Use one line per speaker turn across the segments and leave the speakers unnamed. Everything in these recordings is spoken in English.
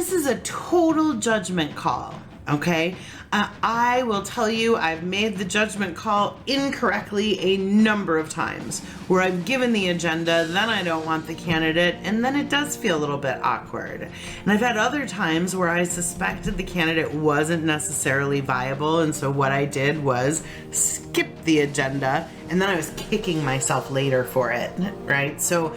this is a total judgment call, okay? I will tell you, I've made the judgment call incorrectly a number of times, where I've given the agenda, then I don't want the candidate, and then it does feel a little bit awkward. And I've had other times where I suspected the candidate wasn't necessarily viable, and so what I did was skip the agenda, and then I was kicking myself later for it, right? So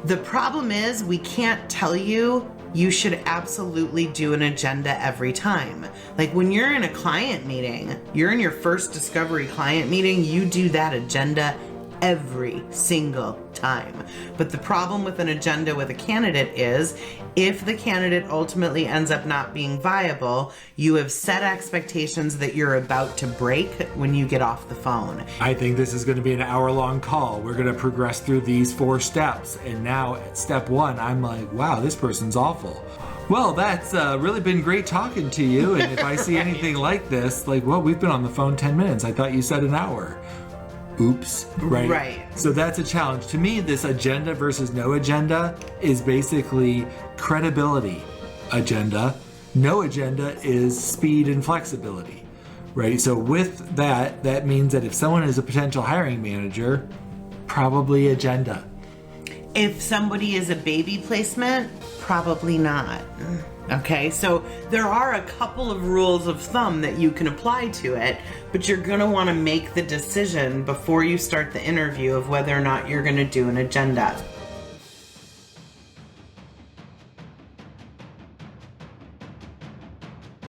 the problem is, we can't tell you you should absolutely do an agenda every time. Like when you're in a client meeting, you're in your first discovery client meeting, you do that agenda every single time. But the problem with an agenda with a candidate is, if the candidate ultimately ends up not being viable, you have set expectations that you're about to break when you get off the phone.
I think this is going to be an hour-long call. We're going to progress through these 4 steps. And now at step 1, I'm like, wow, this person's awful. Well, that's really been great talking to you. And if I see anything like this, like, well, we've been on the phone 10 minutes. I thought you said an hour. Oops, right?
Right.
So that's a challenge. To me, this agenda versus no agenda is basically credibility agenda. No agenda is speed and flexibility, right? So with that, that means that if someone is a potential hiring manager, probably agenda.
If somebody is a baby placement, probably not. Okay, so there are a couple of rules of thumb that you can apply to it, but you're going to want to make the decision before you start the interview of whether or not you're going to do an agenda.